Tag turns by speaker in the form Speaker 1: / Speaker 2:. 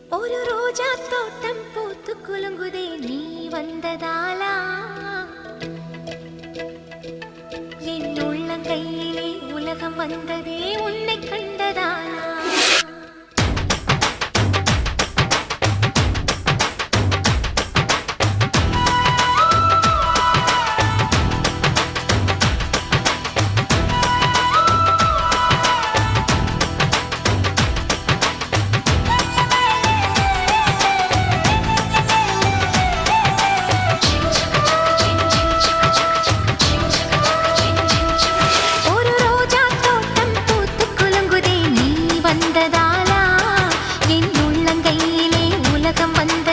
Speaker 1: ஒரு ரோஜா தோட்டம் பூத்து குலுங்குதே நீ வந்ததாலா என் உள்ளங்கையிலே உலகம் வந்ததே உன்னை கண்டதாலா வந்ததாலா என் உள்ளங்கையிலே உலகம் வந்து